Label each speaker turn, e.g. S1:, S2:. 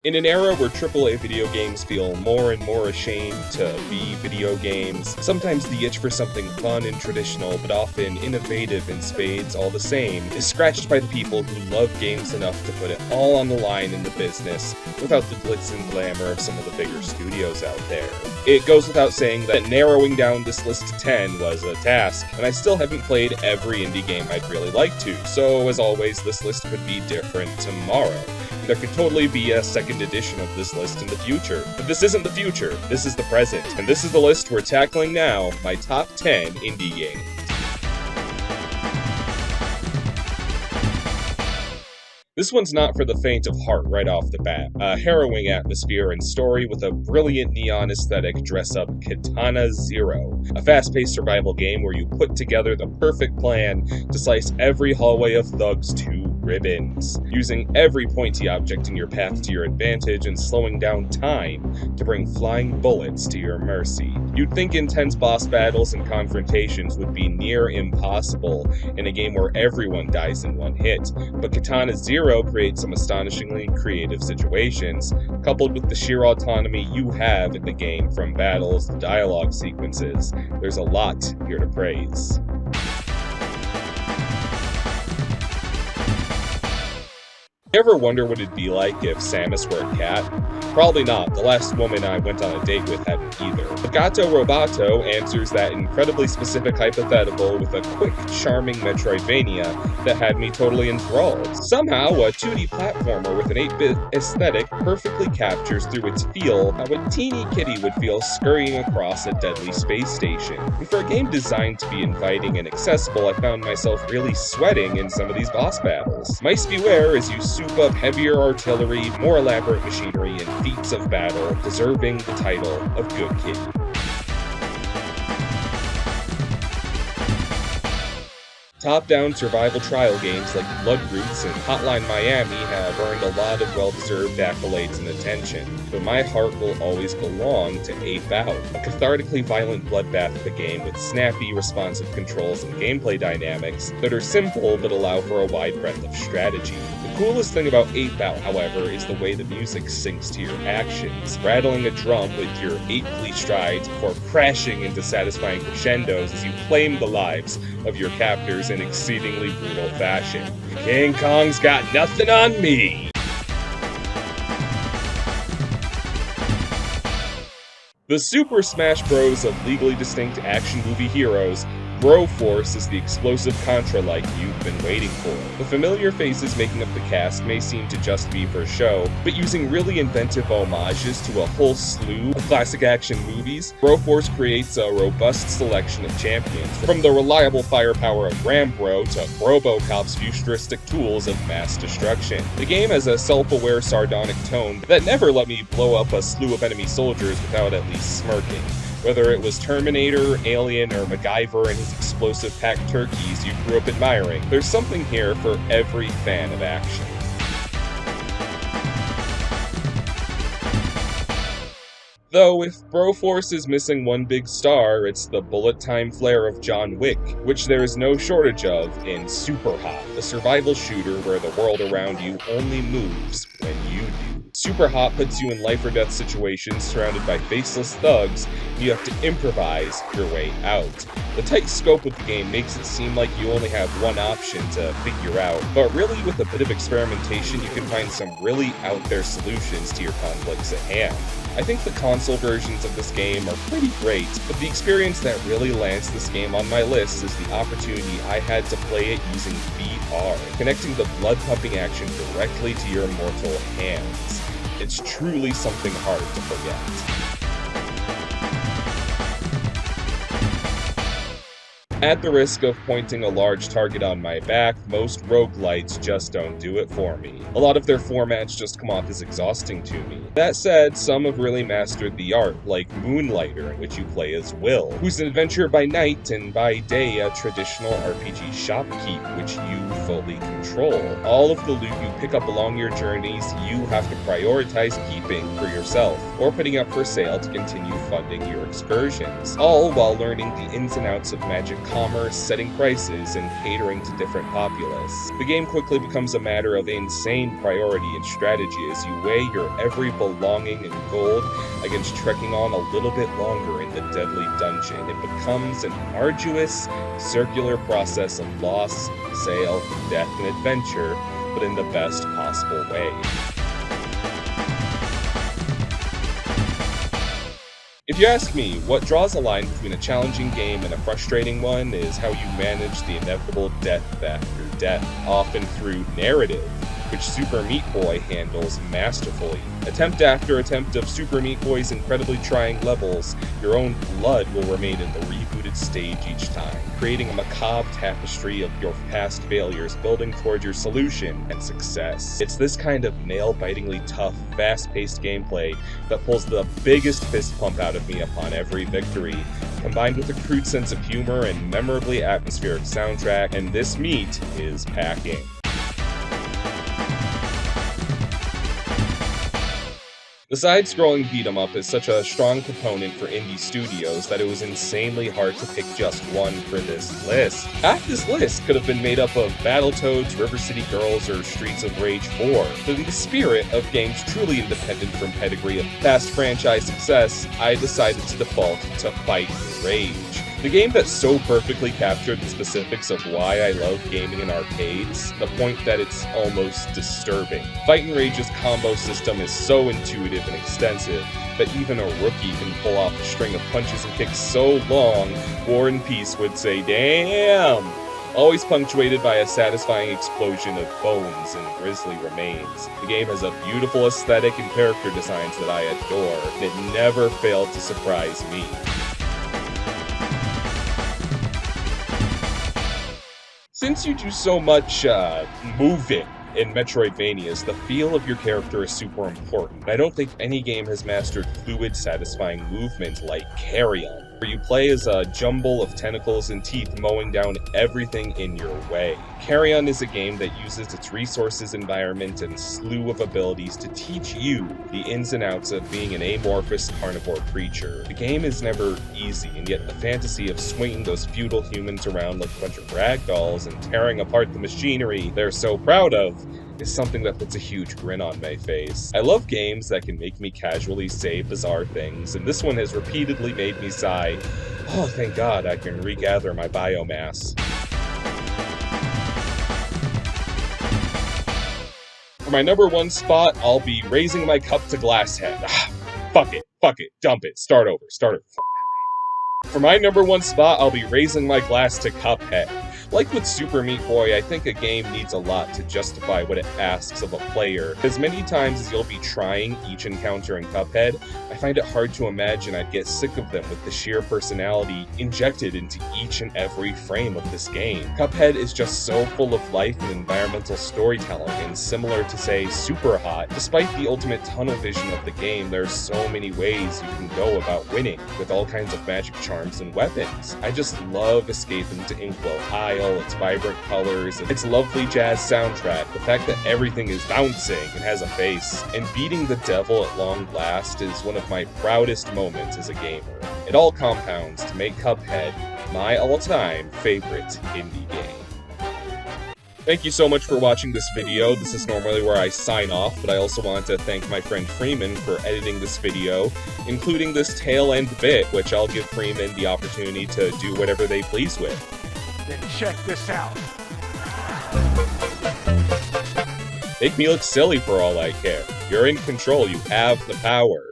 S1: In an era where AAA video games feel more and more ashamed to be video games, sometimes the itch for something fun and traditional, but often innovative in spades all the same, is scratched by the people who love games enough to put it all on the line in the business, without the glitz and glamour of some of the bigger studios out there. It goes without saying that narrowing down this list to 10 was a task, and I still haven't played every indie game I'd really like to, so as always, this list could be different tomorrow. There could totally be a second edition of this list in the future. But this isn't the future, this is the present. And this is the list we're tackling now, my top 10 indie games. This one's not for the faint of heart right off the bat. A harrowing atmosphere and story with a brilliant neon aesthetic dress up Katana Zero, a fast-paced survival game where you put together the perfect plan to slice every hallway of thugs to ribbons, using every pointy object in your path to your advantage and slowing down time to bring flying bullets to your mercy. You'd think intense boss battles and confrontations would be near impossible in a game where everyone dies in one hit, but Katana Zero creates some astonishingly creative situations, coupled with the sheer autonomy you have in the game from battles to dialogue sequences. There's a lot here to praise. You ever wonder what it'd be like if Samus were a cat? Probably not. The last woman I went on a date with hadn't either. But Gato Roboto answers that incredibly specific hypothetical with a quick, charming Metroidvania that had me totally enthralled. Somehow, a 2D platformer with an 8-bit aesthetic perfectly captures through its feel how a teeny kitty would feel scurrying across a deadly space station. And for a game designed to be inviting and accessible, I found myself really sweating in some of these boss battles. Mice beware as you soup up heavier artillery, more elaborate machinery, and feats of battle, deserving the title of Good Kitty. Top-down survival trial games like Bloodroots and Hotline Miami have earned a lot of well-deserved accolades and attention, but my heart will always belong to 8-Bout, a cathartically violent bloodbath of a game with snappy, responsive controls and gameplay dynamics that are simple but allow for a wide breadth of strategy. The coolest thing about 8-Bout, however, is the way the music syncs to your actions, rattling a drum with your 8 strides before crashing into satisfying crescendos as you claim the lives of your captors in exceedingly brutal fashion. King Kong's got nothing on me! The Super Smash Bros. Of legally distinct action movie heroes, Broforce is the explosive Contra-like you've been waiting for. The familiar faces making up the cast may seem to just be for show, but using really inventive homages to a whole slew of classic action movies, Broforce creates a robust selection of champions, from the reliable firepower of Rambro to Robocop's futuristic tools of mass destruction. The game has a self-aware, sardonic tone that never let me blow up a slew of enemy soldiers without at least smirking. Whether it was Terminator, Alien, or MacGyver and his explosive packed turkeys you grew up admiring, there's something here for every fan of action. Though, if Broforce is missing one big star, it's the bullet-time flair of John Wick, which there is no shortage of in Super Hot, a survival shooter where the world around you only moves when you do. Super Hot puts you in life-or-death situations surrounded by faceless thugs, and you have to improvise your way out. The tight scope of the game makes it seem like you only have one option to figure out, but really with a bit of experimentation you can find some really out-there solutions to your conflicts at hand. I think the console versions of this game are pretty great, but the experience that really lands this game on my list is the opportunity I had to play it using VR, connecting the blood-pumping action directly to your mortal hands. It's truly something hard to forget. At the risk of pointing a large target on my back, most roguelites just don't do it for me. A lot of their formats just come off as exhausting to me. That said, some have really mastered the art, like Moonlighter, in which you play as Will, who's an adventurer by night and by day a traditional RPG shopkeep, which you fully control. All of the loot you pick up along your journeys, you have to prioritize keeping for yourself, or putting up for sale to continue funding your excursions, all while learning the ins and outs of magic commerce, setting prices, and catering to different populace. The game quickly becomes a matter of insane priority and strategy as you weigh your every belonging and gold against trekking on a little bit longer in the deadly dungeon. It becomes an arduous, circular process of loss, sale, death, and adventure, but in the best possible way. If you ask me, what draws a line between a challenging game and a frustrating one is how you manage the inevitable death after death, often through narrative, which Super Meat Boy handles masterfully. Attempt after attempt of Super Meat Boy's incredibly trying levels, your own blood will remain in the rebooted stage each time, creating a macabre tapestry of your past failures building toward your solution and success. It's this kind of nail-bitingly tough, fast-paced gameplay that pulls the biggest fist pump out of me upon every victory, combined with a crude sense of humor and memorably atmospheric soundtrack, and this meat is packing. The side-scrolling beat-em-up is such a strong component for indie studios that it was insanely hard to pick just one for this list. Half this list could have been made up of Battletoads, River City Girls, or Streets of Rage 4. But in the spirit of games truly independent from pedigree of past franchise success, I decided to default to Fight and Rage. The game that so perfectly captured the specifics of why I love gaming in arcades, the point that it's almost disturbing. Fight and Rage's combo system is so intuitive and extensive that even a rookie can pull off a string of punches and kicks so long, War and Peace would say, "Damn!" Always punctuated by a satisfying explosion of bones and grisly remains. The game has a beautiful aesthetic and character designs that I adore, and it never failed to surprise me. Since you do so much moving in Metroidvanias, the feel of your character is super important. I don't think any game has mastered fluid, satisfying movement like Carrion, where you play as a jumble of tentacles and teeth mowing down everything in your way. Carrion is a game that uses its resources, environment, and slew of abilities to teach you the ins and outs of being an amorphous carnivore creature. The game is never easy, and yet the fantasy of swinging those feudal humans around like a bunch of ragdolls and tearing apart the machinery they're so proud of is something that puts a huge grin on my face. I love games that can make me casually say bizarre things, and this one has repeatedly made me sigh, "Oh, thank God I can regather my biomass." For my number one spot, I'll be raising my cup to Glasshead. Fuck it, dump it, start over. For my number one spot, I'll be raising my glass to Cuphead. Like with Super Meat Boy, I think a game needs a lot to justify what it asks of a player. As many times as you'll be trying each encounter in Cuphead, I find it hard to imagine I'd get sick of them with the sheer personality injected into each and every frame of this game. Cuphead is just so full of life and environmental storytelling, and similar to, say, Super Hot, despite the ultimate tunnel vision of the game, there's so many ways you can go about winning, with all kinds of magic charms and weapons. I just love escaping to Inkwell Isle, its vibrant colors, its lovely jazz soundtrack, the fact that everything is bouncing and has a face, and beating the devil at long last is one of my proudest moments as a gamer. It all compounds to make Cuphead my all-time favorite indie game. Thank you so much for watching this video. This is normally where I sign off, but I also want to thank my friend Freeman for editing this video, including this tail end bit, which I'll give Freeman the opportunity to do whatever they please with.
S2: Then check this out.
S1: Make me look silly for all I care. You're in control, you have the power.